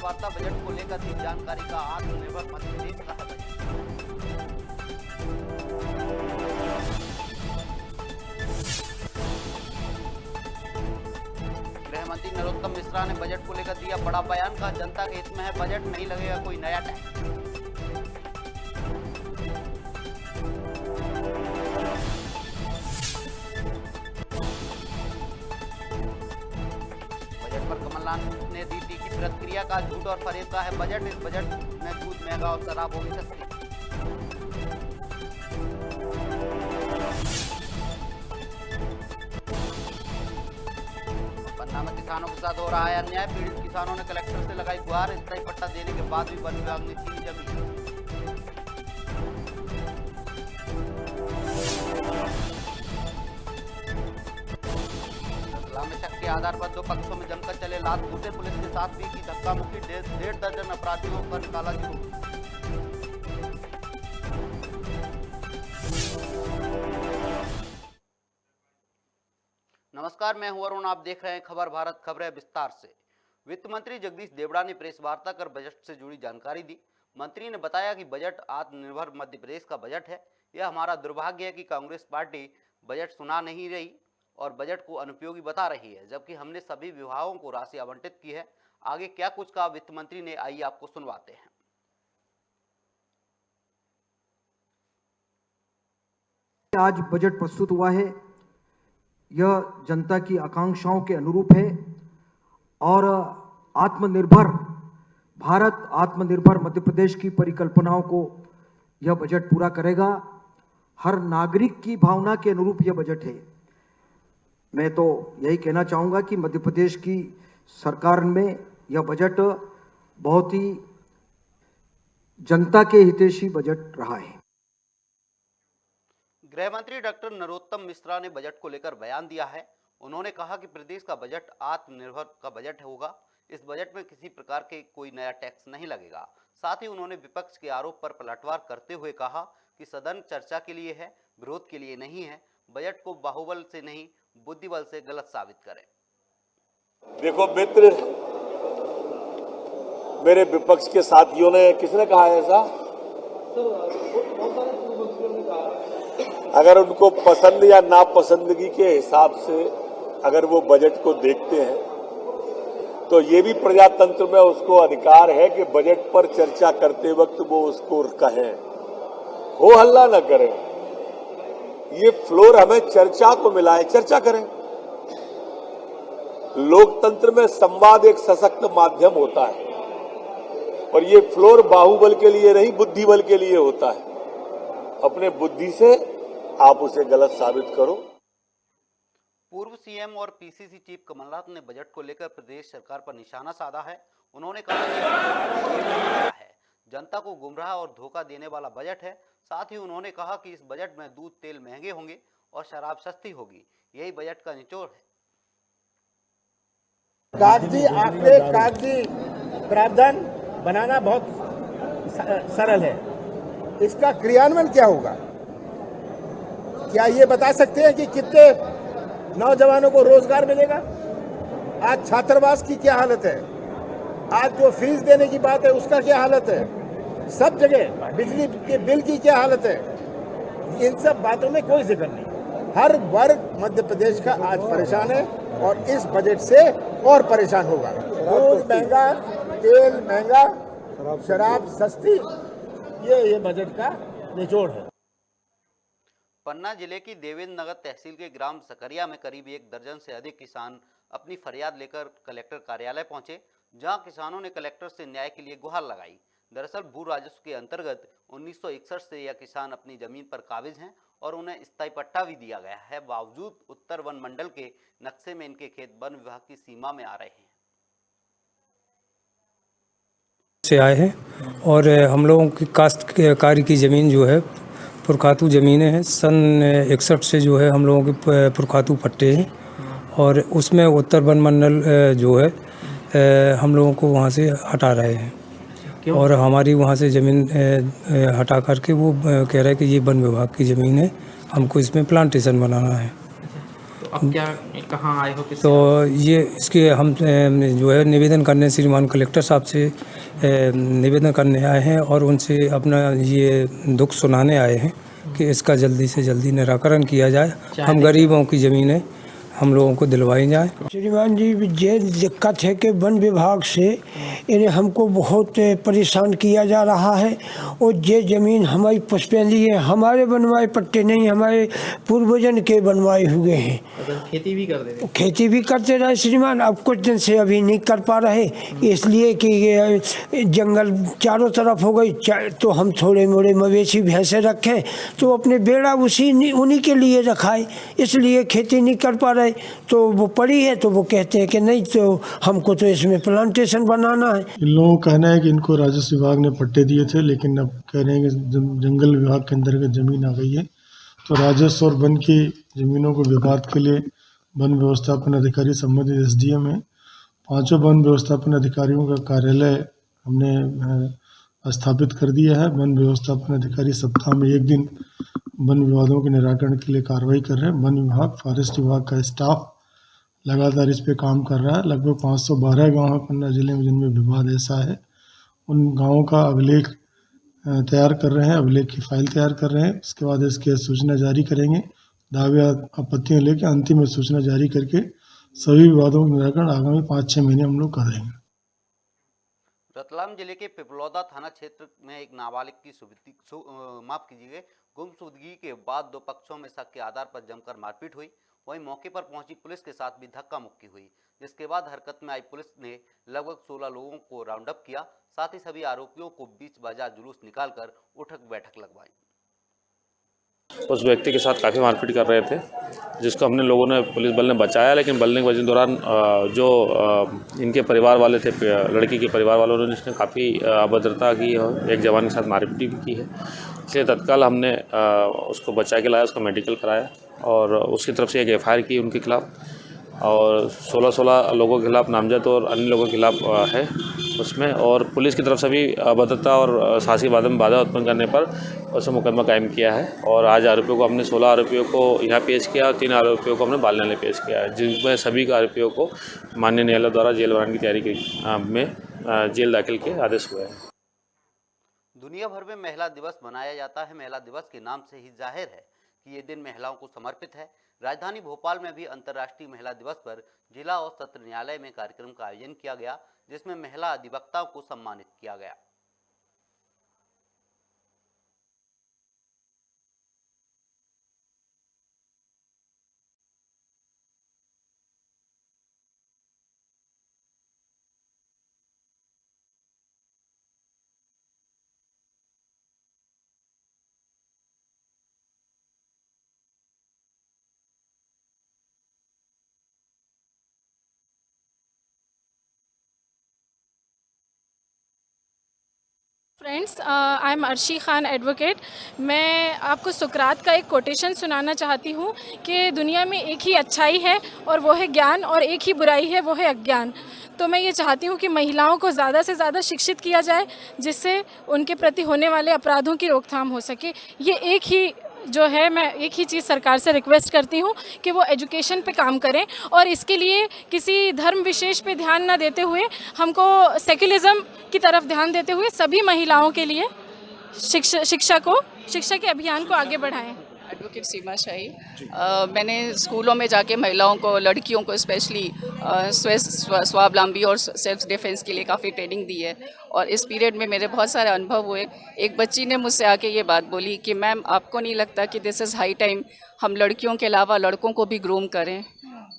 वार्ता बजट को लेकर दी जानकारी का आत्मनिर्भर मध्य प्रदेश का है बजट। गृह मंत्री नरोत्तम मिश्रा ने बजट को लेकर दिया बड़ा बयान, कहा जनता के हित में है बजट, नहीं लगेगा कोई नया टैक्स। कमलनाथ ने दी तीखी प्रतिक्रिया, का झूठ और फरेब का है बजट, इस बजट में दूध महंगा और शराब होगी सस्ती। पन्ना में किसानों के साथ हो रहा है अन्याय, पीड़ित किसानों ने कलेक्टर से लगाई गुहार, स्थायी पट्टा देने के बाद भी वन विभाग ने छीनी जमीन। में शक के आधार पर दो पक्षों में जमकर चले लात घूटे, पुलिस के साथ भी की धक्का मुक्की, 1.5 दर्जन अपराधियों पर निकाला जुलूस। नमस्कार, मैं हूं अरुण, आप देख रहे हैं खबर भारत। खबरें विस्तार से। वित्त मंत्री जगदीश देवड़ा ने प्रेस वार्ता कर बजट से जुड़ी जानकारी दी। मंत्री ने बताया कि बजट आत्मनिर्भर मध्य प्रदेश का बजट है। यह हमारा दुर्भाग्य है कि कांग्रेस पार्टी बजट सुना नहीं रही और बजट को अनुपयोगी बता रही है, जबकि हमने सभी विभागों को राशि आवंटित की है। आगे क्या कुछ कहा वित्त मंत्री ने, आइए आपको सुनवाते हैं। आज बजट प्रस्तुत हुआ है, यह जनता की आकांक्षाओं के अनुरूप है और आत्मनिर्भर भारत, आत्मनिर्भर मध्य प्रदेश की परिकल्पनाओं को यह बजट पूरा करेगा। हर नागरिक की भावना के अनुरूप यह बजट है। मैं तो यही कहना चाहूँगा कि मध्य प्रदेश की सरकार में यह बजट बहुत ही जनता के हितैषी बजट रहा है। गृह मंत्री डॉक्टर नरोत्तम मिश्रा ने बजट को लेकर बयान दिया है। उन्होंने कहा कि प्रदेश का बजट आत्मनिर्भर का बजट होगा। इस बजट में किसी प्रकार के कोई नया टैक्स नहीं लगेगा। साथ ही उन्होंने विपक्ष के आरोप पर पलटवार करते हुए कहा कि सदन चर्चा के लिए है, विरोध के लिए नहीं है। बजट को बाहुबल से नहीं, बुद्धिबल से गलत साबित करें। देखो मित्र, मेरे विपक्ष के साथियों ने, किसने कहा है ऐसा? अगर उनको पसंद या नापसंदगी के हिसाब से अगर वो बजट को देखते हैं तो ये भी प्रजातंत्र में उसको अधिकार है कि बजट पर चर्चा करते वक्त वो उसको कहें, हो हल्ला न करें। ये फ्लोर हमें चर्चा को मिला है, चर्चा करें। लोकतंत्र में संवाद एक सशक्त माध्यम होता है और ये फ्लोर बाहुबल के लिए नहीं, बुद्धिबल के लिए होता है। अपने बुद्धि से आप उसे गलत साबित करो। पूर्व सीएम और पीसीसी चीफ कमलनाथ ने बजट को लेकर प्रदेश सरकार पर निशाना साधा है। उन्होंने कहा कि है जनता को गुमराह और धोखा देने वाला बजट है। साथ ही उन्होंने कहा कि इस बजट में दूध तेल महंगे होंगे और शराब सस्ती होगी। यही बजट का निचोड़ है। कागजी आंकड़े, कागजी प्रावधान बनाना बहुत सरल है। इसका क्रियान्वयन क्या होगा? क्या ये बता सकते हैं कि कितने नौजवानों को रोजगार मिलेगा? आज छात्रावास की क्या हालत है? आज जो फीस देने की बात है उसका क्या हालत है? सब जगह बिजली के बिल की क्या हालत है? इन सब बातों में कोई जिक्र नहीं। हर वर्ग मध्य प्रदेश का आज परेशान है और इस बजट से और परेशान होगा। दूध महंगा, तेल महंगा, शराब सस्ती, ये बजट का निचोड़ है। पन्ना जिले की देवेंद्र नगर तहसील के ग्राम सकरिया में करीब 1 दर्जन से अधिक किसान अपनी फरियाद लेकर कलेक्टर कार्यालय पहुंचे, जहां किसानों ने कलेक्टर से न्याय के लिए गुहार लगाई। दरअसल भू राजस्व के अंतर्गत 1961 से यह किसान अपनी जमीन पर काबिज हैं और उन्हें स्थायी पट्टा भी दिया गया है। बावजूद उत्तर वन मंडल के नक्शे में इनके खेत वन विभाग की सीमा में आ रहे हैं। से आए हैं और हम लोगों की काश्तकारी की ज़मीन जो है पुरखातू ज़मीनें हैं। सन 61 से जो है हम लोगों के पुरखातू पट्टे हैं और उसमें उत्तर वन मंडल जो है हम लोगों को वहाँ से हटा रहे हैं और हमारी वहाँ से ज़मीन हटा करके वो कह रहे हैं कि ये वन विभाग की ज़मीन है, हमको इसमें प्लांटेशन बनाना है। तो अब क्या कहाँ आए हो किस तो ये इसके हम जो है निवेदन करने श्रीमान कलेक्टर साहब से निवेदन करने आए हैं और उनसे अपना ये दुख सुनाने आए हैं कि इसका जल्दी से जल्दी निराकरण किया जाए। हम गरीबों की ज़मीनें हम लोगों को दिलवाई जाए। श्रीमान जी ये दिक्कत है कि वन विभाग से इन्हें हमको बहुत परेशान किया जा रहा है और ये ज़मीन हमारी पुष्पेंद्री है, हमारे बनवाए पट्टे नहीं, हमारे पूर्वजन के बनवाए हुए हैं। अगर खेती भी कर देते खेती भी करते रहे श्रीमान, अब कुछ दिन से अभी नहीं कर पा रहे इसलिए कि ये जंगल चारों तरफ हो गई, तो हम थोड़े मोड़े मवेशी भैंसे रखें तो अपने बेड़ा उन्हीं के लिए रखाए, इसलिए खेती नहीं कर पा रहे। तो वो पड़ी है तो वो कहते हैं कि नहीं तो हमको तो इसमें प्लांटेशन बनाना है। इन लोगों का कहना है कि इनको राजस्व विभाग ने पट्टे दिए थे, लेकिन अब कह रहे हैं कि जंगल विभाग के अंतर्गत जमीन आ गई है, तो राजस्व और वन की जमीनों को विवाद के लिए वन व्यवस्थापन अधिकारी संबंधित SDM है, 5 वन व्यवस्थापन अधिकारियों का कार्यालय हमने स्थापित कर दिया है। वन व्यवस्थापन अधिकारी सप्ताह में 1 दिन वन विवादों के निराकरण के लिए कार्रवाई कर रहे हैं। वन विभाग, फॉरेस्ट विभाग का स्टाफ लगातार इस पे काम कर रहा है। लगभग 512 गाँव है पन्ना जिले में जिनमें विवाद ऐसा है, उन गाँवों का अभिलेख तैयार कर रहे हैं, अभिलेख की फाइल तैयार कर रहे हैं। उसके बाद इसके सूचना जारी करेंगे, दावे आपत्तियाँ लेकर अंतिम में सूचना जारी करके सभी विवादों का निराकरण आगामी 5-6 महीने हम लोग कर देंगे। रतलाम जिले के पिपलौदा थाना क्षेत्र में एक नाबालिग की गुमशुदगी के बाद 2 पक्षों में शक के आधार पर जमकर मारपीट हुई। वहीं मौके पर पहुंची पुलिस के साथ भी धक्का मुक्की हुई, जिसके बाद हरकत में आई पुलिस ने लगभग 16 लोगों को राउंड अप किया। साथ ही सभी आरोपियों को बीच बाजार जुलूस निकालकर उठक बैठक लगवाई। उस व्यक्ति के साथ काफ़ी मारपीट कर रहे थे, जिसको हमने लोगों ने पुलिस बल ने बचाया, लेकिन बलने के दौरान जो इनके परिवार वाले थे, लड़की के परिवार वालों ने इसने काफ़ी अभद्रता की और एक जवान के साथ मारपीट भी की है। इसलिए तत्काल हमने उसको बचा के लाया, उसको मेडिकल कराया और उसकी तरफ से एक FIR की उनके खिलाफ और 16 लोगों के खिलाफ नामजद और अन्य लोगों के खिलाफ है उसमें। और पुलिस की तरफ से भी अभद्रता और शासी वादे में बाधा उत्पन्न करने पर उसमें मुकदमा कायम किया है। और आज आरोपियों को हमने 16 आरोपियों को यहाँ पेश किया और 3 आरोपियों को हमने बाल न्यायालय पेश किया है, जिनमें सभी आरोपियों को माननीय न्यायालय द्वारा जेल भरने की तैयारी में जेल दाखिल के आदेश हुए हैं। दुनिया भर में महिला दिवस मनाया जाता है। महिला दिवस के नाम से ही जाहिर है कि ये दिन महिलाओं को समर्पित है। राजधानी भोपाल में भी अंतर्राष्ट्रीय महिला दिवस पर जिला और सत्र न्यायालय में कार्यक्रम का आयोजन किया गया, जिसमें महिला अधिवक्ताओं को सम्मानित किया गया। Friends, I am Arshi Khan advocate. मैं आपको सुकरात का एक कोटेशन सुनाना चाहती हूँ कि दुनिया में एक ही अच्छाई है और वो है ज्ञान, और एक ही बुराई है वो है अज्ञान। तो मैं ये चाहती हूँ कि महिलाओं को ज़्यादा से ज़्यादा शिक्षित किया जाए, जिससे उनके प्रति होने वाले अपराधों की रोकथाम हो सके। ये एक ही जो है, मैं एक ही चीज़ सरकार से रिक्वेस्ट करती हूँ कि वो एजुकेशन पे काम करें, और इसके लिए किसी धर्म विशेष पे ध्यान न देते हुए हमको सेक्युलरिज्म की तरफ ध्यान देते हुए सभी महिलाओं के लिए शिक्षा के अभियान को आगे बढ़ाएं। एडवोकेट सीमा शाही। मैंने स्कूलों में जाके महिलाओं को, लड़कियों को स्पेशली स्वावलंबी और सेल्फ डिफेंस के लिए काफ़ी ट्रेनिंग दी है, और इस पीरियड में मेरे बहुत सारे अनुभव हुए। एक बच्ची ने मुझसे आके ये बात बोली कि मैम, आपको नहीं लगता कि दिस इज़ हाई टाइम हम लड़कियों के अलावा लड़कों को भी ग्रूम करें?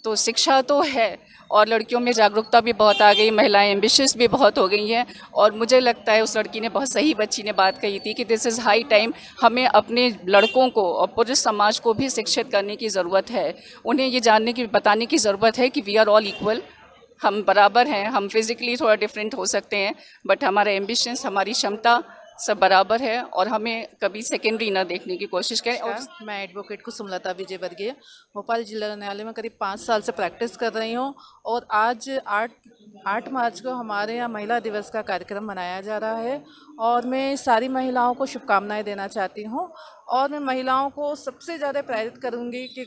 तो शिक्षा तो है और लड़कियों में जागरूकता भी बहुत आ गई, महिलाएं एम्बिशियस भी बहुत हो गई हैं, और मुझे लगता है उस लड़की ने, बहुत सही बच्ची ने बात कही थी कि दिस इज़ हाई टाइम हमें अपने लड़कों को और पूरे समाज को भी शिक्षित करने की ज़रूरत है। उन्हें ये जानने की, बताने की ज़रूरत है कि वी आर ऑल इक्वल, हम बराबर हैं। हम फिज़िकली थोड़ा डिफरेंट हो सकते हैं, बट हमारा एम्बिशंस, हमारी क्षमता सब बराबर है, और हमें कभी सेकेंडरी ना देखने की कोशिश करें। और मैं एडवोकेट कुसुमलता विजय वर्गीय भोपाल जिला न्यायालय में करीब 5 साल से प्रैक्टिस कर रही हूँ, और आज 8 मार्च को हमारे यहाँ महिला दिवस का कार्यक्रम मनाया जा रहा है, और मैं सारी महिलाओं को शुभकामनाएं देना चाहती हूँ। और मैं महिलाओं को सबसे ज़्यादा प्रेरित करूँगी कि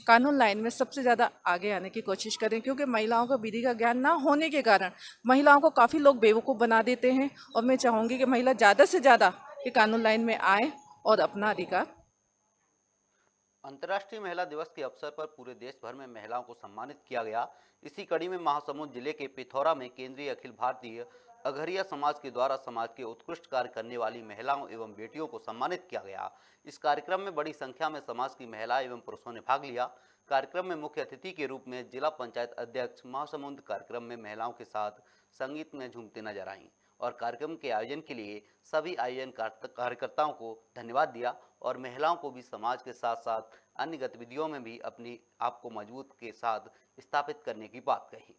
कानून लाइन में सबसे ज़्यादा आगे आने की कोशिश करें, क्योंकि महिलाओं को विधि का ज्ञान ना होने के कारण महिलाओं को काफ़ी लोग बेवकूफ़ बना देते हैं। और मैं चाहूँगी कि महिला ज़्यादा से ज़्यादा ये कानून लाइन में आए और अपना अधिकार। अंतर्राष्ट्रीय महिला दिवस के अवसर पर पूरे देश भर में महिलाओं को सम्मानित किया गया। इसी कड़ी में महासमुंद जिले के पिथौरा में केंद्रीय अखिल भारतीय अघरिया समाज के द्वारा समाज के उत्कृष्ट कार्य करने वाली महिलाओं एवं बेटियों को सम्मानित किया गया। इस कार्यक्रम में बड़ी संख्या में समाज की महिलाएं एवं पुरुषों ने भाग लिया। कार्यक्रम में मुख्य अतिथि के रूप में जिला पंचायत अध्यक्ष महासमुंद कार्यक्रम में महिलाओं के साथ संगीत में झूमते नजर आईं और कार्यक्रम के आयोजन के लिए सभी आयोजन कार्यकर्ताओं को धन्यवाद दिया और महिलाओं को भी समाज के साथ साथ अन्य गतिविधियों में भी अपनी आप को मजबूत के साथ स्थापित करने की बात कही।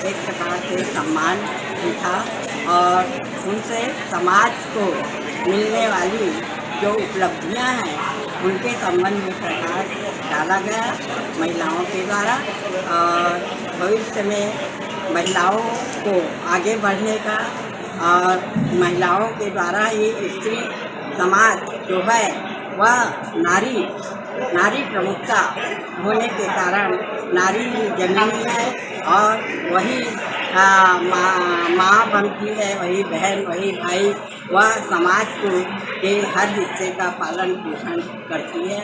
एक प्रकार से सम्मान भी था और उनसे समाज को मिलने वाली जो उपलब्धियां हैं उनके संबंध में प्रकाश डाला गया महिलाओं के द्वारा और भविष्य में महिलाओं को आगे बढ़ने का और महिलाओं के द्वारा ही स्त्री समाज जो है वह नारी प्रमुखता होने के कारण नारी जन्मी है और वही माँ बनती है, वही बहन, वही भाई, वह समाज के हर हिस्से का पालन पोषण करती है।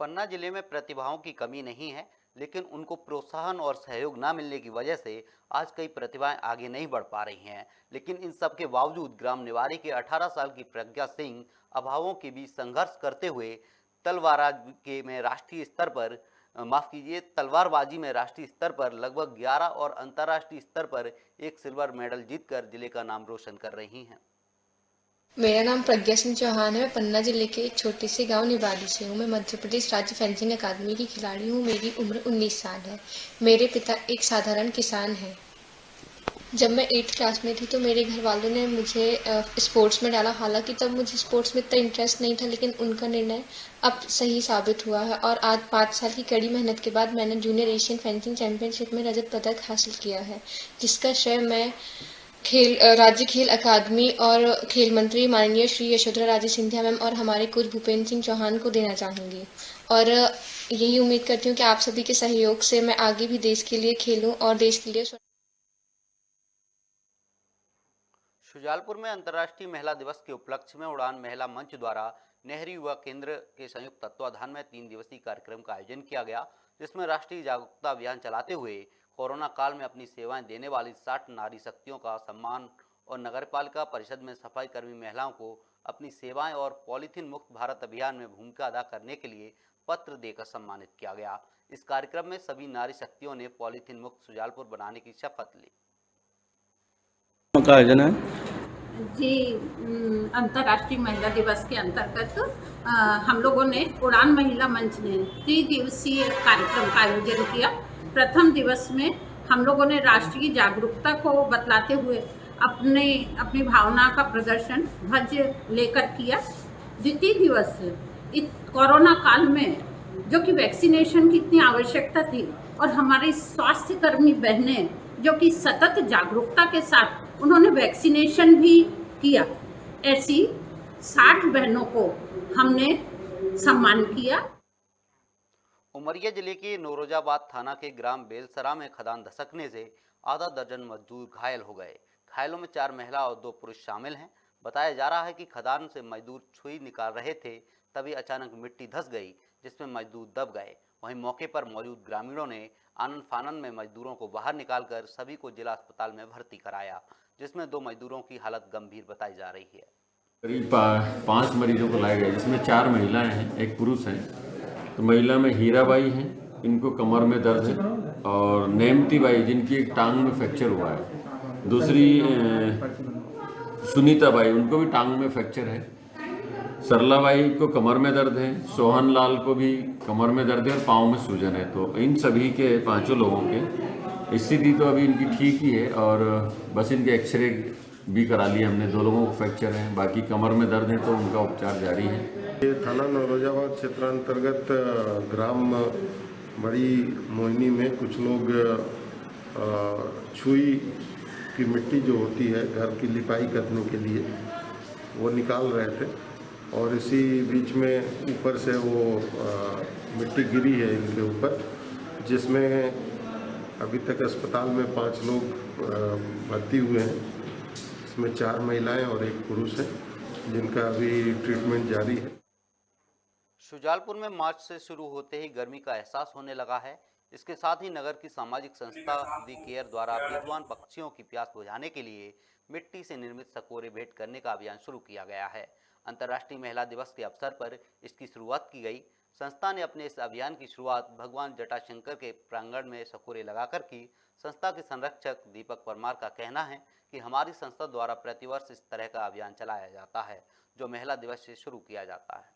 पन्ना जिले में प्रतिभाओं की कमी नहीं है, लेकिन उनको प्रोत्साहन और सहयोग न मिलने की वजह से आज कई प्रतिभाएं आगे नहीं बढ़ पा रही हैं। लेकिन इन सब के बावजूद ग्राम निवारी के 18 साल की प्रज्ञा सिंह अभावों के बीच संघर्ष करते हुए तलवारबाजी में राष्ट्रीय स्तर पर लगभग 11 और अंतर्राष्ट्रीय स्तर पर एक सिल्वर मेडल जीतकर जिले का नाम रोशन कर रही हैं। मेरा नाम प्रज्ञा सिंह चौहान है। मैं पन्ना जिले के एक छोटे से गांव निवारी से हूँ। मैं मध्य प्रदेश राज्य फेंसिंग अकादमी की खिलाड़ी हूँ। मेरी उम्र 19 साल है। मेरे पिता एक साधारण किसान हैं। जब मैं 8th क्लास में थी तो मेरे घर वालों ने मुझे स्पोर्ट्स में डाला। हालांकि तब मुझे स्पोर्ट्स में इतना इंटरेस्ट नहीं था, लेकिन उनका निर्णय अब सही साबित हुआ है और आज 5 साल की कड़ी मेहनत के बाद मैंने जूनियर एशियन फेंसिंग चैंपियनशिप में रजत पदक हासिल किया है, जिसका श्रेय मैं राज्य खेल अकादमी और खेल मंत्री माननीय श्री यशोधरा राजे सिंधिया मैम और हमारे कोच भूपेंद्र सिंह चौहान को देना चाहूँगी और यही उम्मीद करती हूँ कि आप सभी के सहयोग से मैं आगे भी देश के लिए खेलूँ और देश के लिए। शुजालपुर में अंतर्राष्ट्रीय महिला दिवस के उपलक्ष्य में उड़ान महिला मंच द्वारा नेहरू युवा केंद्र के संयुक्त तत्वाधान में 3 दिवसीय कार्यक्रम का आयोजन किया गया, जिसमें राष्ट्रीय जागरूकता अभियान चलाते हुए कोरोना काल में अपनी सेवाएं देने वाली 60 नारी शक्तियों का सम्मान और नगरपालिका परिषद में सफाई कर्मी महिलाओं को अपनी सेवाएं और पॉलीथीन मुक्त भारत अभियान में भूमिका अदा करने के लिए पत्र देकर सम्मानित किया गया। इस कार्यक्रम में सभी नारी शक्तियों ने पॉलीथीन मुक्त शुजालपुर बनाने की शपथ ली। का आयोजन है जी, अंतर्राष्ट्रीय महिला दिवस के अंतर्गत हम लोगों ने उड़ान महिला मंच ने 3 दिवसीय कार्यक्रम का आयोजन किया। प्रथम दिवस में हम लोगों ने राष्ट्रीय जागरूकता को बतलाते हुए अपनी भावना का प्रदर्शन ध्वज लेकर किया। द्वितीय दिवस इस कोरोना काल में जो कि वैक्सीनेशन की इतनी आवश्यकता थी और हमारे स्वास्थ्य कर्मी बहनें जो कि सतत जागरूकता के साथ उन्होंने वैक्सीनेशन भी किया, ऐसी 60 बहनों को हमने सम्मान किया। उमरिया जिले के नौरोजाबाद थाना के ग्राम बेलसरा में खदान धसकने से आधा दर्जन मजदूर घायल हो गए। घायलों में 4 महिला और 2 पुरुष शामिल हैं। बताया जा रहा है कि खदान से मजदूर छुई निकाल रहे थे, तभी अचानक मिट्टी धंस गई, जिसमें मजदूर दब गए। वहीं मौके पर मौजूद ग्रामीणों ने आनन फानन में मजदूरों को बाहर निकालकर सभी को जिला अस्पताल में भर्ती कराया, जिसमें 2 मजदूरों की हालत गंभीर बताई जा रही है। करीब 5 मरीजों को लाया गया, जिसमें 4 महिलाएं हैं, 1 पुरुष है। तो महिला में हीराबाई हैं, इनको कमर में दर्द है, और नेमती बाई जिनकी एक टांग में फ्रैक्चर हुआ है। दूसरी सुनीता बाई, उनको भी टांग में फ्रैक्चर है। सरला बाई को कमर में दर्द है। सोहन लाल को भी कमर में दर्द है और पाँव में सूजन है। तो इन सभी के 5 लोगों के स्थिति तो अभी इनकी ठीक ही है और बस इनके एक्सरे भी करा लिए हमने। 2 लोगों को फ्रैक्चर है, बाकी कमर में दर्द है, तो उनका उपचार जारी है। ये थाना नौरोजाबाद क्षेत्रांतर्गत ग्राम बड़ी मोहिनी में कुछ लोग छुई की मिट्टी जो होती है घर की लिपाई करने के लिए वो निकाल रहे थे। और इसी बीच में ऊपर से वो मिट्टी गिरी है इनके ऊपर, जिसमें अभी तक अस्पताल में 5 लोग भर्ती हुए हैं। इसमें 4 महिलाएं और 1 पुरुष है, जिनका अभी ट्रीटमेंट जारी है। शुजालपुर में मार्च से शुरू होते ही गर्मी का एहसास होने लगा है। इसके साथ ही नगर की सामाजिक संस्था दी केयर द्वारा बेजुबान पक्षियों की प्यास बुझाने के लिए मिट्टी से निर्मित सकोरे भेंट करने का अभियान शुरू किया गया है। अंतर्राष्ट्रीय महिला दिवस के अवसर पर इसकी शुरुआत की गई। संस्था ने अपने इस अभियान की शुरुआत भगवान जटाशंकर के प्रांगण में सकोरे लगाकर की। संस्था के संरक्षक दीपक परमार का कहना है कि हमारी संस्था द्वारा प्रतिवर्ष इस तरह का अभियान चलाया जाता है, जो महिला दिवस से शुरू किया जाता है।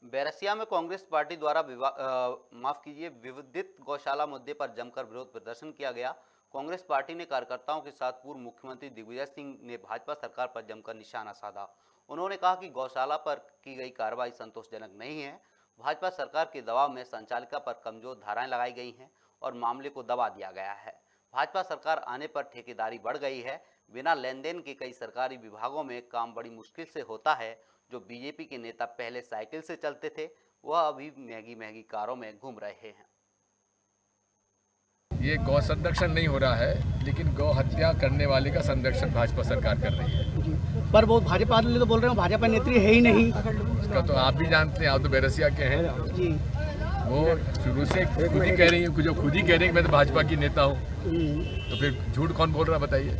बैरसिया में कांग्रेस पार्टी द्वारा विवादित गौशाला मुद्दे पर जमकर विरोध प्रदर्शन किया गया। कांग्रेस पार्टी ने कार्यकर्ताओं के साथ पूर्व मुख्यमंत्री दिग्विजय सिंह ने भाजपा सरकार पर जमकर निशाना साधा। उन्होंने कहा कि गौशाला पर की गई कार्रवाई संतोषजनक नहीं है। भाजपा सरकार के दबाव में संचालिका पर कमजोर धाराएं लगाई गई हैं और मामले को दबा दिया गया है। भाजपा सरकार आने पर ठेकेदारी बढ़ गई है। बिना लेन देन के कई सरकारी विभागों में काम बड़ी मुश्किल से होता है। जो बीजेपी के नेता पहले साइकिल से चलते थे, वह अभी महंगी महंगी कारों में घूम रहे हैं। ये गौ संरक्षण नहीं हो रहा है, लेकिन गौ हत्या करने वाले का संरक्षण भाजपा सरकार कर रही है। पर वो भाजपा वाले तो बोल रहे हो भाजपा नेत्री है ही नहीं। इसका तो आप भी जानते हैं, आप तो बैरसिया के हैं जी। वो शुरू से खुद ही कह रही है, जो खुद ही कह रही है मैं तो भाजपा की नेता हूँ, तो फिर झूठ कौन बोल रहा है बताइए।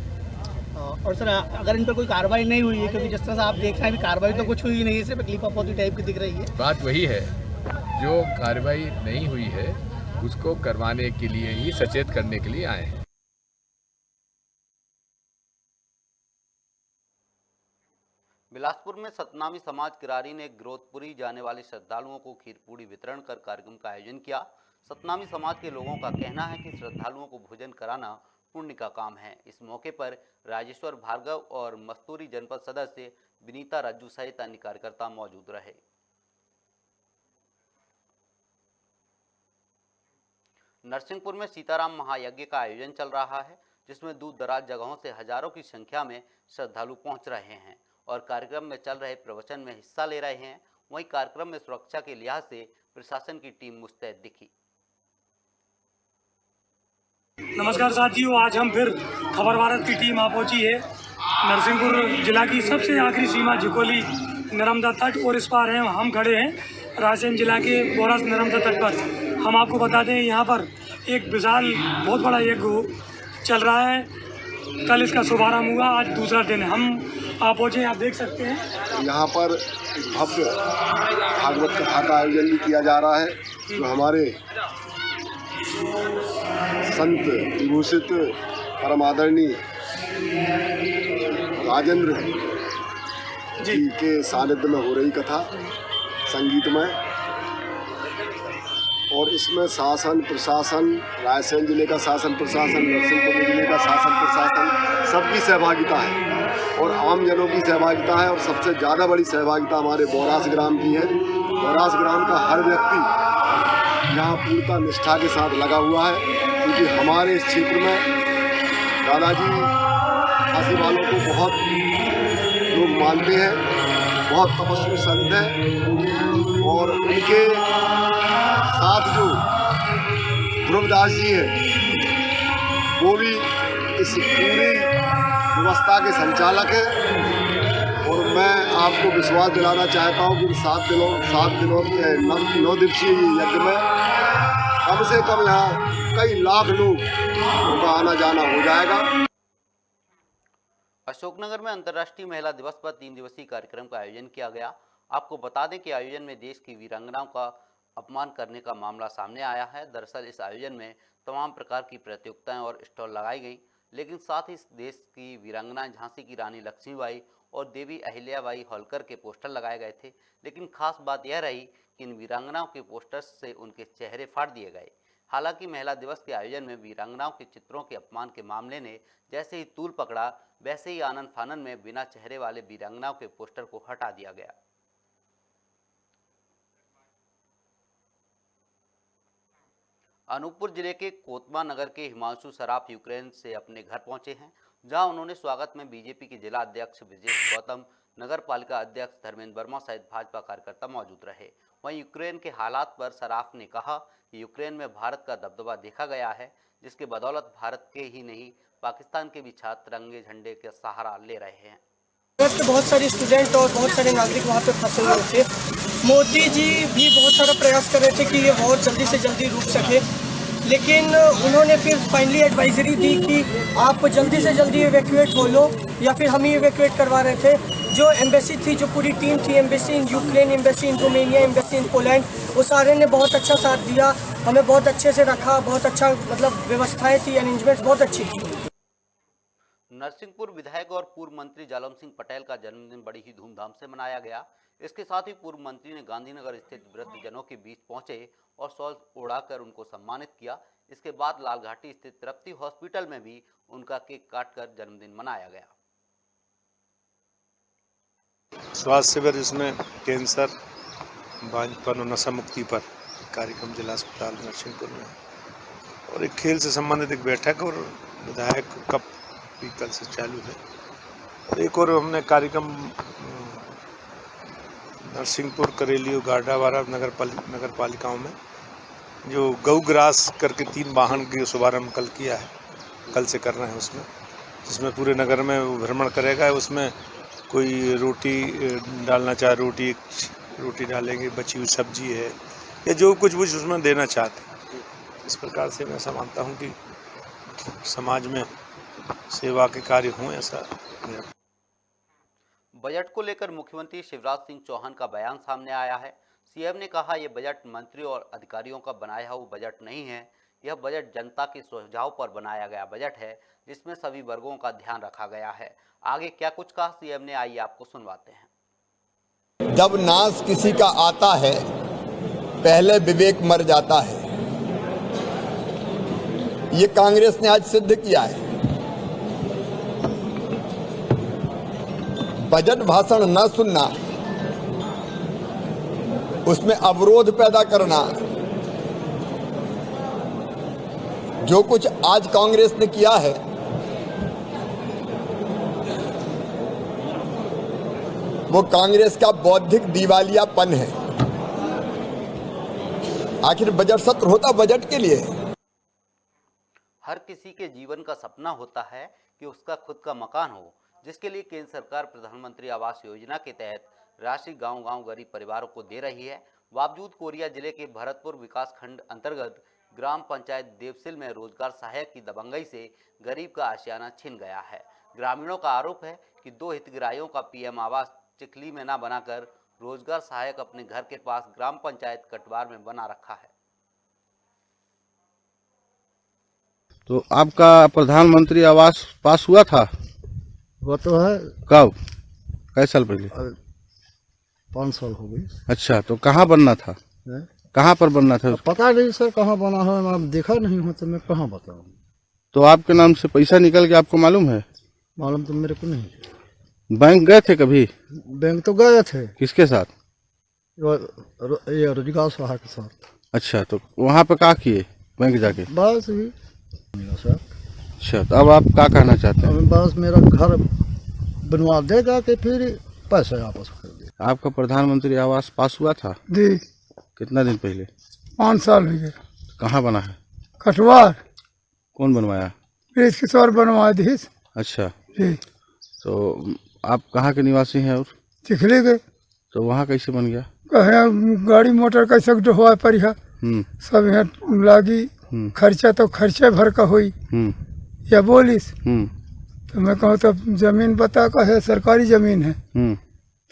और सर, अगर इन पर कोई कार्रवाई नहीं हुई है, क्योंकि जिस तरह से आप देख रहे हैं कार्रवाई तो कुछ हुई नहीं है, सिर्फ क्लिपापोती टाइप की दिख रही है। बात वही है, जो कार्रवाई नहीं हुई है उसको करवाने के लिए ही, सचेत करने के लिए आए हैं। बिलासपुर में सतनामी समाज किरारी ने ग्रोथपुरी जाने वाले श्रद्धालुओं को खीर पूरी वितरण कर कार्यक्रम का आयोजन किया। सतनामी समाज के लोगों का कहना है कि श्रद्धालुओं को भोजन कराना पुण्य का काम है। इस मौके पर राजेश्वर भार्गव और मस्तूरी जनपद सदस्य विनीता रज्जू सहित अन्य कार्यकर्ता मौजूद रहे। नरसिंहपुर में सीताराम महायज्ञ का आयोजन चल रहा है, जिसमें दूर दराज जगहों से हजारों की संख्या में श्रद्धालु पहुंच रहे हैं और कार्यक्रम में चल रहे प्रवचन में हिस्सा ले रहे हैं। वहीं कार्यक्रम में सुरक्षा के लिहाज से प्रशासन की टीम मुस्तैद दिखी। नमस्कार साथियों, आज हम फिर खबर भारत की टीम आ पहुंची है नरसिंहपुर जिला की सबसे आखिरी सीमा झिकोली नर्मदा तट, और इस पार हैं हम खड़े हैं रायसेन जिला के बोरास नर्मदा तट पर। हम आपको बता दें, यहाँ पर एक विशाल बहुत बड़ा यज्ञ चल रहा है। कल इसका शुभारंभ हुआ, आज दूसरा दिन है। हम आप पहुँचे, आप देख सकते हैं यहाँ पर भव्य भागवत कथा का आयोजन भी किया जा रहा है, जो हमारे संत विभूषित परम आदरणीय राजेंद्र जी के सानिध्य में हो रही कथा संगीतमय, और इसमें शासन प्रशासन, रायसेन जिले का शासन प्रशासन, नरसिंहपुर जिले का शासन प्रशासन, सबकी सहभागिता है और आम जनों की सहभागिता है। और सबसे ज़्यादा बड़ी सहभागिता हमारे बोरास ग्राम की है। बोरास ग्राम का हर व्यक्ति यहाँ पूर्णता निष्ठा के साथ लगा हुआ है, क्योंकि हमारे इस क्षेत्र में दादाजी खासी वालों को बहुत लोग मानते हैं, बहुत तपस्वी संत हैं। और उनके साथ जो ध्रुवदास जी हैं, वो भी इस पूरी व्यवस्था के संचालक हैं। और मैं आपको विश्वास दिलाना चाहता हूँ कि 7 दिनों के 9 दिवसीय यज्ञ में कम से कम यहाँ कई लाख लोग का आना जाना हो जाएगा। अशोकनगर में अंतर्राष्ट्रीय महिला दिवस पर 3 दिवसीय कार्यक्रम का आयोजन किया गया। आपको बता दें कि आयोजन में देश की वीरांगनाओं का अपमान करने का मामला सामने आया है। दरअसल इस आयोजन में तमाम प्रकार की प्रतियोगिताएं और स्टॉल लगाई गई, लेकिन साथ ही देश की वीरांगना झांसी की रानी लक्ष्मीबाई और देवी अहिल्याबाई होलकर के पोस्टर लगाए गए थे। लेकिन खास बात यह रही कि इन वीरांगनाओं के पोस्टर्स से उनके चेहरे फाड़ दिए गए। हालांकि महिला दिवस के आयोजन में वीरांगनाओं के चित्रों के अपमान के मामले ने जैसे ही तूल पकड़ा, वैसे ही आनन फानन में बिना चेहरे वाले वीरांगनाओं के पोस्टर को हटा दिया गया। अनूपपुर जिले के कोतमा नगर के हिमांशु सराफ यूक्रेन से अपने घर पहुंचे हैं, जहां उन्होंने स्वागत में बीजेपी के जिला अध्यक्ष विजय गौतम, नगर पालिका अध्यक्ष धर्मेंद्र वर्मा सहित भाजपा कार्यकर्ता मौजूद रहे। वहीं यूक्रेन के हालात पर सराफ ने कहा कि यूक्रेन में भारत का दबदबा देखा गया है, जिसके बदौलत भारत के ही नहीं पाकिस्तान के भी छात्र रंगे झंडे का सहारा ले रहे हैं। बहुत सारे स्टूडेंट और बहुत सारे नागरिक वहाँ पे फंसे हुए थे। मोदी जी भी बहुत सारा प्रयास कर रहे थे कि ये वॉर जल्दी से जल्दी रुक सके, लेकिन उन्होंने फिर फाइनली एडवाइजरी दी कि आप जल्दी से जल्दी इवैक्यूएट हो लो, या फिर हम ही इवैक्यूएट करवा रहे थे। जो एम्बेसी थी, जो पूरी टीम थी, embassy in Ukraine, embassy in Romania, embassy in Poland, वो सारे ने बहुत अच्छा साथ दिया, हमें बहुत अच्छे से रखा, बहुत अच्छा मतलब व्यवस्थाएँ थी, अरेंजमेंट्स बहुत अच्छी थी। नरसिंहपुर विधायक और पूर्व मंत्री जालम सिंह पटेल का जन्मदिन बड़ी ही धूमधाम से मनाया गया। इसके साथ ही पूर्व मंत्री ने गांधीनगर स्थित वृद्धजनों के बीच पहुंचे और शॉल ओढ़ाकर उनको सम्मानित किया। इसके बाद लालघाटी स्थित तृप्ति हॉस्पिटल में भी उनका केक काटकर जन्मदिन मनाया गया। स्वास्थ्य शिविर जिसमें कैंसर, बांझपन और नशा मुक्ति पर कार्यक्रम जिला अस्पताल नरसिंहपुर में, और एक खेल से संबंधित एक बैठक और विधायक कप भी कल से चालू है। और एक और हमने कार्यक्रम नरसिंहपुर, करेली और गाडावाड़ा नगर पालिकाओं में जो गौ ग्रास करके 3 वाहन की शुभारंभ कल किया है, कल से करना है उसमें, जिसमें पूरे नगर में वो भ्रमण करेगा। उसमें कोई रोटी डालना चाहे रोटी डालेंगे, बची हुई सब्जी है या जो कुछ उसमें देना चाहते हैं। इस प्रकार से मैं ऐसा मानता हूँ कि समाज में सेवा के कार्य हों, ऐसा मेरा। बजट को लेकर मुख्यमंत्री शिवराज सिंह चौहान का बयान सामने आया है। सीएम ने कहा, यह बजट मंत्रियों और अधिकारियों का बनाया हुआ बजट नहीं है, यह बजट जनता के सुझाव पर बनाया गया बजट है, जिसमें सभी वर्गों का ध्यान रखा गया है। आगे क्या कुछ कहा सीएम ने, आइए आपको सुनवाते हैं। जब नाश किसी का आता है, पहले विवेक मर जाता है। ये कांग्रेस ने आज सिद्ध किया है। बजट भाषण न सुनना, उसमें अवरोध पैदा करना, जो कुछ आज कांग्रेस ने किया है, वो कांग्रेस का बौद्धिक दिवालियापन है। आखिर बजट सत्र होता बजट के लिए। हर किसी के जीवन का सपना होता है कि उसका खुद का मकान हो, जिसके लिए केंद्र सरकार प्रधानमंत्री आवास योजना के तहत राशि गांव-गांव गरीब परिवारों को दे रही है। बावजूद कोरिया जिले के भरतपुर विकास खंड अंतर्गत ग्राम पंचायत देवसिल में रोजगार सहायक की दबंगई से गरीब का आशियाना छिन गया है। ग्रामीणों का आरोप है कि 2 हितग्राहियों का पीएम आवास चिखली में न बनाकर रोजगार सहायक अपने घर के पास ग्राम पंचायत कटवार में बना रखा है। तो आपका प्रधानमंत्री आवास पास हुआ था? वो तो है। कब? कई साल पहले? 5 साल हो गई। अच्छा, तो कहाँ बनना था? कहाँ पर बनना था? पता नहीं सर कहाँ बना है, मैं देखा नहीं हूँ तो मैं कहाँ बताऊँ। तो आपके नाम से पैसा निकल के आपको मालूम है? मालूम तो मेरे को नहीं। बैंक गए थे कभी? बैंक तो गए थे। किसके साथ? ये रोजगार सहायक के साथ। अच्छा, तो वहाँ पे क्या किए बैंक जाके? बस ही सर। अच्छा, तो अब आप क्या कहना चाहते हैं? बस मेरा घर बनवा देगा कि फिर पैसे वापस कर दे। आपका प्रधानमंत्री आवास पास हुआ था? जी। कितना दिन पहले? 5 साल हो गए। कहाँ बना है? कटवार। कौन बनवाया? किशोर बनवा दी। अच्छा जी। तो आप कहाँ के निवासी हैं? और चिखली के। तो वहाँ कैसे बन गया? गाड़ी मोटर कैसे हुआ पर सब यहाँ लागी, खर्चा तो खर्चे भर का हुई या बोलिस। तो मैं कहूँ तो जमीन बता का है, सरकारी जमीन है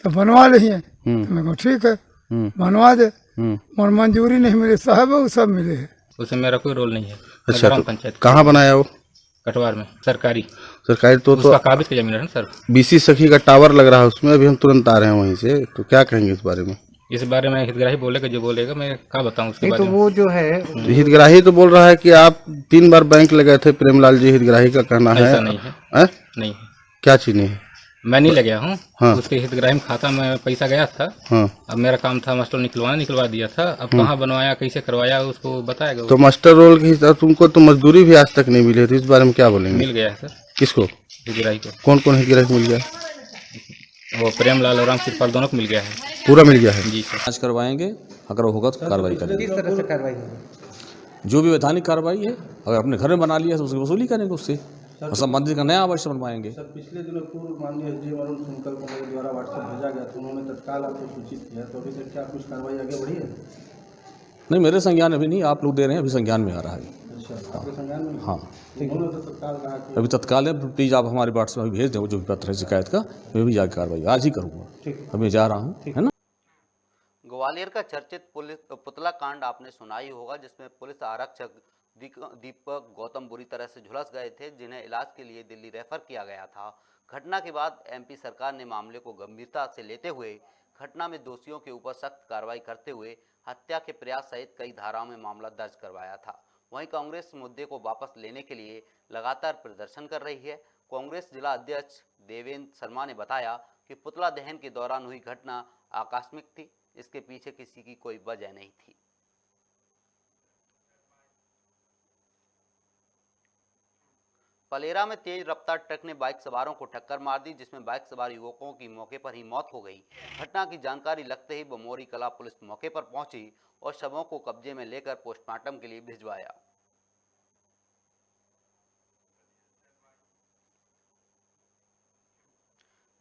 तो बनवा ली है। तो मैं कहूँ ठीक है बनवा दे, और मंजूरी नहीं मिली साहब, वो सब मिले है। उसमें मेरा कोई रोल नहीं है। अच्छा, तो पंचायत कहाँ बनाया वो? कटवार में। सरकारी तो काबिज की जमीन है सर। बीसी सखी का टावर लग रहा है उसमें, अभी हम तुरंत आ रहे हैं वहीं से। तो क्या कहेंगे इस बारे में? इस बारे में हितग्राही बोलेगा, जो बोलेगा मैं क्या बताऊं उसके बारे में। तो वो जो है हितग्राही तो बोल रहा है कि आप 3 बार बैंक ले गए थे, प्रेमलाल जी हितग्राही का कहना है। ऐसा नहीं है। है? नहीं। क्या चीज नहीं है? मैं नहीं लग गया हूँ। हाँ। उसके हितग्राही में खाता में पैसा गया था। हाँ। अब मेरा काम था मास्टर निकलवा दिया था। अब कहाँ बनवाया, कैसे करवाया, उसको बताएगा। तो मास्टर रोल के हिसाब तुमको तो मजदूरी भी आज तक नहीं मिली है, तो इस बारे में क्या बोलेंगे? मिल गया है सर। किसको? हितग्राही को। कौन कौन हितग्राही मिल गया? वो प्रेमलाल और राम कृपाल दोनों को मिल गया है। पूरा मिल गया है जी सर। जांच करवाएंगे, अगर होगा तो कार्रवाई करेंगे। किस तरह से कार्रवाई होगी? जो भी वैधानिक कार्रवाई है, अगर अपने घर में बना लिया तो उसकी वसूली करेंगे उससे, और संबंधित का नया आवास बनवाएंगे। सर, पिछले दिनों पूर्व माननीय एसडीएम अरुण सुनकल को मेरे द्वारा व्हाट्सएप भेजा गया था, उन्होंने तत्काल आपको सूचित किया, तो अभी तक क्या कुछ कार्रवाई आगे बढ़ी है? नहीं, मेरे संज्ञान अभी नहीं, आप लोग दे रहे हैं, अभी संज्ञान में आ रहा है। अच्छा, आपके संज्ञान में? हाँ, उन्होंने तो तत्काल कहा कि अभी तत्काल है, प्लीज़ आप हमारे व्हाट्सएप में भेज दें जो भी पत्र है शिकायत का, मैं भी जाकर कार्रवाई आज ही करूँगा। अभी जा रहा हूँ, है ना। ग्वालियर का चर्चित पुतला कांड आपने सुना ही होगा, जिसमें पुलिस आरक्षक दीपक गौतम बुरी तरह से झुलस गए थे, जिन्हें इलाज के लिए दिल्ली रेफर किया गया था। घटना के बाद एमपी सरकार ने मामले को गंभीरता से लेते हुए घटना में दोषियों के ऊपर सख्त कार्रवाई करते हुए हत्या के प्रयास सहित कई धाराओं में मामला दर्ज करवाया था। वहीं कांग्रेस मुद्दे को वापस लेने के लिए लगातार प्रदर्शन कर रही है। कांग्रेस जिला अध्यक्ष देवेंद्र शर्मा ने बताया कि पुतला दहन के दौरान हुई घटना आकस्मिक थी, इसके पीछे किसी की कोई वजह नहीं थी। पलेरा में तेज रफ्तार ट्रक ने बाइक सवारों को टक्कर मार दी, जिसमें बाइक सवार युवकों की मौके पर ही मौत हो गई। घटना की जानकारी लगते ही बमोरी कला पुलिस मौके पर पहुंची और शवों को कब्जे में लेकर पोस्टमार्टम के लिए भिजवाया।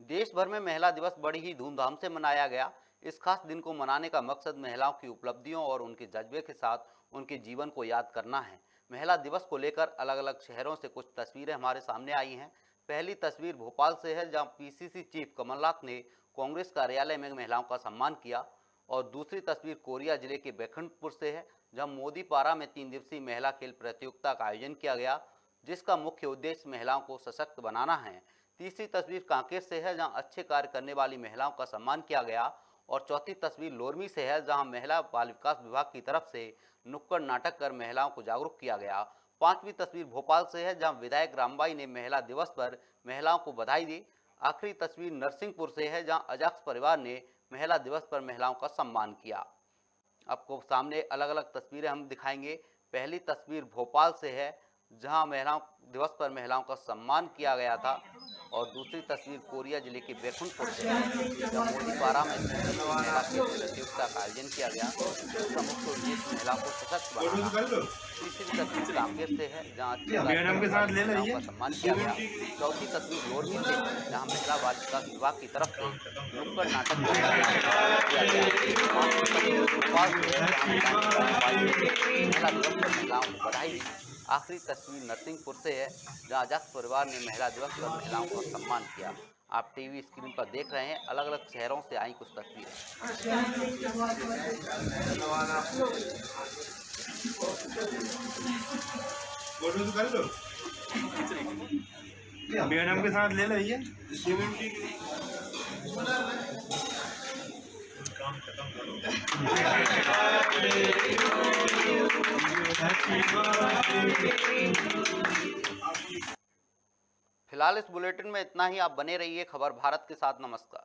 देश भर में महिला दिवस बड़ी ही धूमधाम से मनाया गया। इस खास दिन को मनाने का मकसद महिलाओं की उपलब्धियों और उनके जज्बे के साथ उनके जीवन को याद करना है। महिला दिवस को लेकर अलग अलग शहरों से कुछ तस्वीरें हमारे सामने आई हैं। पहली तस्वीर भोपाल से है, जहां पीसीसी चीफ कमलनाथ ने कांग्रेस कार्यालय में महिलाओं का सम्मान किया, और दूसरी तस्वीर कोरिया जिले के बैकुंठपुर से है, जहां मोदी पारा में 3 दिवसीय महिला खेल प्रतियोगिता का आयोजन किया गया, जिसका मुख्य उद्देश्य महिलाओं को सशक्त बनाना है। तीसरी तस्वीर कांकेर से है, जहां अच्छे कार्य करने वाली महिलाओं का सम्मान किया गया, और चौथी तस्वीर लोरमी से है, जहां महिला बाल विकास विभाग की तरफ से नुक्कड़ नाटक कर महिलाओं को जागरूक किया गया। पांचवी तस्वीर भोपाल से है, जहां विधायक रामबाई ने महिला दिवस पर महिलाओं को बधाई दी। आखिरी तस्वीर नरसिंहपुर से है, जहां अजाक्स परिवार ने महिला दिवस पर महिलाओं का सम्मान किया। आपको सामने अलग अलग तस्वीरें हम दिखाएंगे। पहली तस्वीर भोपाल से है, जहां महिलाओं दिवस पर महिलाओं का सम्मान किया गया था, और दूसरी तस्वीर कोरिया जिले के बैकुंठपुर से है, जहां मोदी पारा में महिला खेल प्रतियोगिता का आयोजन किया गया, जिसका मुख्य उद्देश्य महिला को सशक्त बनाना। तीसरी तस्वीर कांकेर से है, जहां महिलाओं का सम्मान किया गया। चौथी तस्वीर लोरमी से, जहां महिला बाल विकास विभाग की तरफ से नुक्कड़ नाटक किया गया। महिला दिवस पर महिलाओं को बधाई दी। आखिरी तस्वीर नरसिंहपुर से है, जहां अजाक्स परिवार ने महिला दिवस पर महिलाओं का सम्मान किया। आप टीवी स्क्रीन पर देख रहे हैं, अलग अलग शहरों से आई कुछ तस्वीरें। मैडम के साथ ले लीजिए। फिलहाल इस बुलेटिन में इतना ही। आप बने रहिए खबर भारत के साथ। नमस्कार।